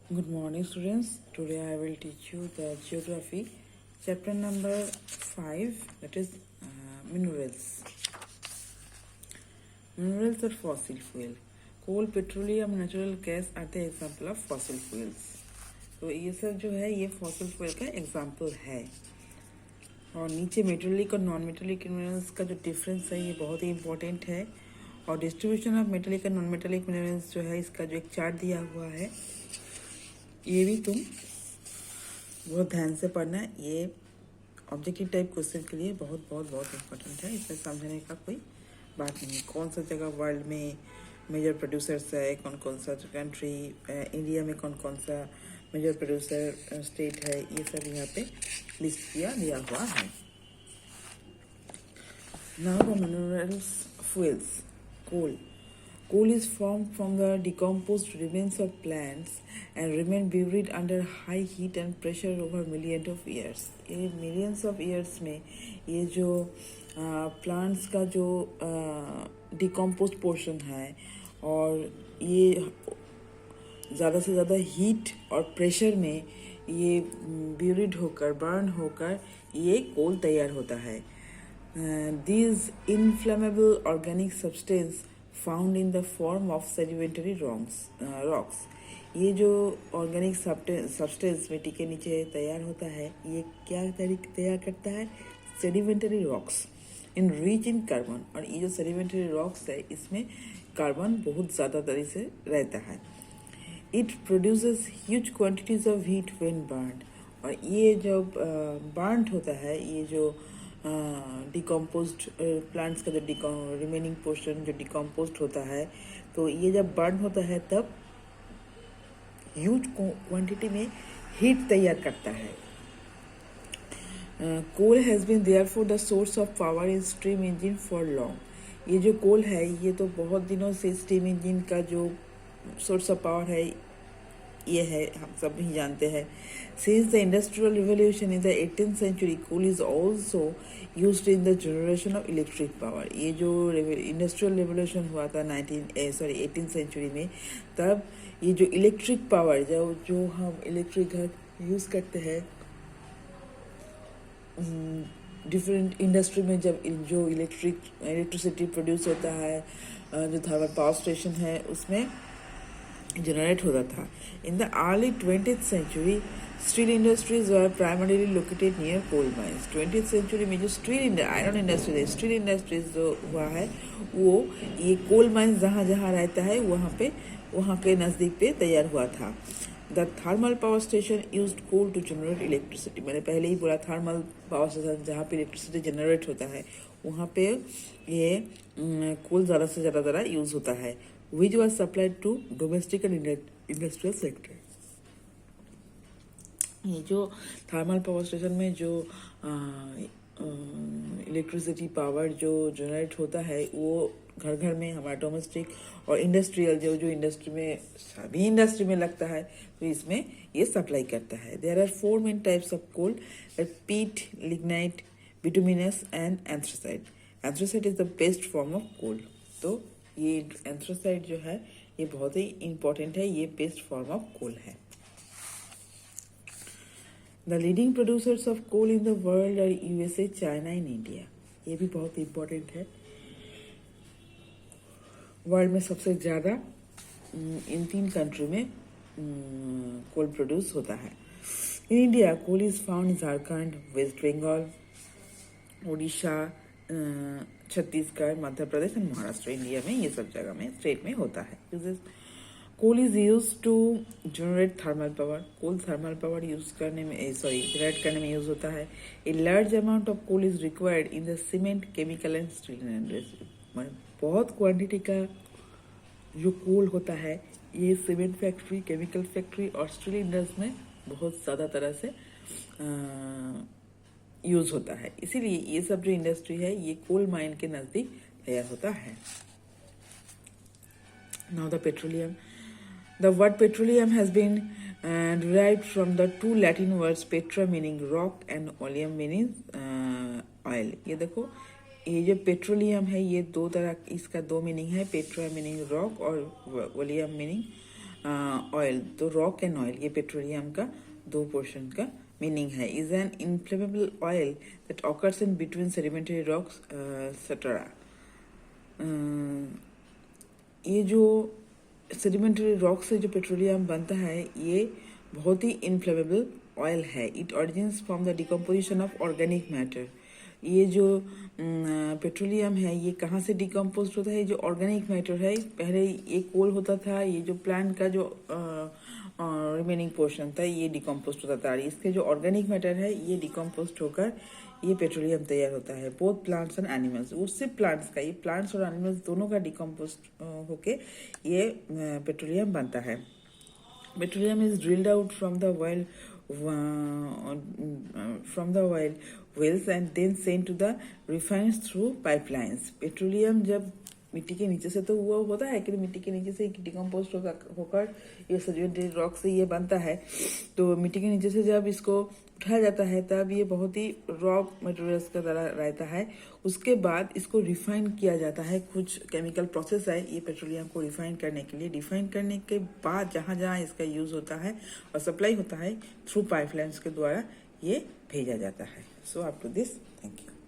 Good morning, students. Today I will teach you the geography, chapter number 5, that is minerals. Minerals are fossil fuel. Coal, petroleum, natural gas are the example of fossil fuels. तो ये सब जो है ये fossil fuel का example है। और नीचे मेटेलिक और नॉन मेटेलिक मिनरल्स का जो डिफरेंस है ये बहुत ही इंपॉर्टेंट है। और डिस्ट्रीब्यूशन ऑफ मेटेलिक और नॉन मेटेलिक मिनरल्स जो है इसका जो एक चार्ट दिया हुआ है ये भी तुम बहुत ध्यान से पढ़ना है। ये ऑब्जेक्टिव टाइप क्वेश्चन के लिए बहुत बहुत बहुत इम्पोर्टेंट है। इसमें समझने का कोई बात नहीं है। कौन सा जगह वर्ल्ड में मेजर प्रोड्यूसर्स है, कौन कौन सा कंट्री, इंडिया में कौन कौन सा मेजर प्रोड्यूसर स्टेट है, ये सब यहाँ पे लिस्ट किया दिया हुआ है। Now the minerals fuels. Coal is formed from the decomposed remains of plants and remain buried under high heat and pressure over millions of years. ये millions of years में ये जो plants का जो decomposed portion है और ये ज़्यादा से ज़्यादा हीट और प्रेशर में ये ब्यूरिड होकर बर्न होकर ये कोल तैयार होता है। These inflammable organic substance found in the form of sedimentary rocks. ये जो ऑर्गेनिक सब्सटेंस मिट्टी के नीचे तैयार होता है ये क्या तैयार करता है? Sedimentary rocks in rich in carbon. और ये जो सेडिमेंटरी रॉक्स है इसमें कार्बन बहुत ज़्यादा तरह से रहता है। It produces huge quantities of heat when burned. और ये जब बर्न्ड होता है ये जो डिकम्पोज्ड प्लांट्स का जो रिमेनिंग पोर्शन जो डिकम्पोज्ड होता है तो ये जब बर्न होता है तब ह्यूज क्वांटिटी में हीट तैयार करता है। Coal has been therefore the source of power in steam engine for long. ये जो कोल है ये तो बहुत दिनों से स्टीम इंजन का जो सोर्स ऑफ पावर है ये है, हम सब ही जानते हैं। Since the industrial revolution in the 18th century coal is also used in the generation of electric power. ये जो इंडस्ट्रियल रिवोल्यूशन हुआ था 18th सेंचुरी में तब ये जो इलेक्ट्रिक पावर जो हम इलेक्ट्रिक घर यूज़ करते हैं डिफरेंट इंडस्ट्री में जब जो इलेक्ट्रिसिटी प्रोड्यूस होता है जो थर्मल पावर स्टेशन है उसमें जनरेट होता था। In the early 20th century steel industries were primarily located near coal mines. 20th century में जो आयरन इंडस्ट्रीज स्टील इंडस्ट्रीज जो हुआ है वो ये कोल माइंस जहाँ जहाँ रहता है वहाँ के नज़दीक पे तैयार हुआ था। The thermal power station used coal to generate electricity. मैंने पहले ही बोला थर्मल पावर स्टेशन जहाँ पे इलेक्ट्रिसिटी जनरेट होता है वहाँ पे ये कोल ज़्यादा से ज़्यादा यूज़ होता है। Which was supplied to domestic and industrial sector. ये जो थर्मल पावर स्टेशन में जो इलेक्ट्रिसिटी पावर जो जनरेट होता है वो घर घर में हमारा डोमेस्टिक और इंडस्ट्रियल जो इंडस्ट्री में सभी इंडस्ट्री में लगता है तो इसमें ये सप्लाई करता है। There are 4 main types of coal, peat, lignite, bituminous and anthracite. Anthracite is the best form of coal. तो ये एंथ्रासाइट जो है ये बहुत ही इंपॉर्टेंट है, ये बेस्ट फॉर्म ऑफ कोल है। The leading producers of coal in the world are USA, China and India. ये भी बहुत इंपॉर्टेंट है। वर्ल्ड में सबसे ज़्यादा इन 3 कंट्री में कोल प्रोड्यूस होता है। In India coal is found in Jharkhand, West Bengal, Orissa, Chhattisgarh, Madhya Pradesh and Maharashtra. India में ये सब जगह में स्टेट में होता है। Coal is use to generate thermal power. Coal thermal power जनरेट करने में यूज होता है। A large amount of coal is required in the cement, chemical and steel industry. बहुत क्वांटिटी का जो कोल होता है ये सीमेंट फैक्ट्री, केमिकल फैक्ट्री और स्टील इंडस्ट्री में बहुत ज़्यादा तरह से यूज होता है। इसीलिए ये सब जो इंडस्ट्री है ये कोल माइन के नजदीक तैयार होता है। Now the petroleum. The word petroleum has been derived from the 2 Latin words petra meaning rock and oleum meaning oil। ये देखो ये जो पेट्रोलियम है ये 2 तरह इसका 2 मीनिंग है। पेट्रा मीनिंग रॉक और ओलियम मीनिंग ऑयल, तो रॉक एंड ऑयल ये पेट्रोलियम का दो पोर्शन का मीनिंग है. Is an inflammable oil that occurs in between sedimentary rocks etcetera. ये जो सेडिमेंटरी रॉक से जो पेट्रोलियम बनता है ये बहुत ही इनफ्लेमेबल ऑयल है. It origins from the decomposition of organic matter. ये जो पेट्रोलियम है ये कहाँ से डिकम्पोज होता है? जो ऑर्गेनिक मैटर है, पहले ये कोल होता था, ये जो प्लांट का जो रिमेनिंग पोर्शन था ये डिकम्पोज होता था. इसके जो ऑर्गेनिक मैटर है ये डिकम्पोज होकर ये पेट्रोलियम तैयार होता है. बोथ प्लांट्स एंड एनिमल्स, वो सिर्फ प्लांट्स का, ये प्लांट्स और एनिमल्स दोनों का डिकम्पोज होके ये पेट्रोलियम बनता है. Petroleum is drilled out from the oil wells and then sent to the refiners through pipelines. Petroleum जब मिट्टी के नीचे से तो वो होता है कि मिट्टी के नीचे से डिकम्पोज होकर ये सेडिमेंटरी रॉक से ये बनता है. तो मिट्टी के नीचे से जब इसको उठाया जाता है तब ये बहुत ही रॉ मटेरियल्स का तरह रहता है. उसके बाद इसको रिफाइन किया जाता है. कुछ केमिकल प्रोसेस है ये पेट्रोलियम को रिफाइन करने के लिए. रिफाइन करने के बाद जहाँ जहाँ इसका यूज होता है और सप्लाई होता है थ्रू पाइपलाइंस के द्वारा ये भेजा जाता है. So up to this, thank you.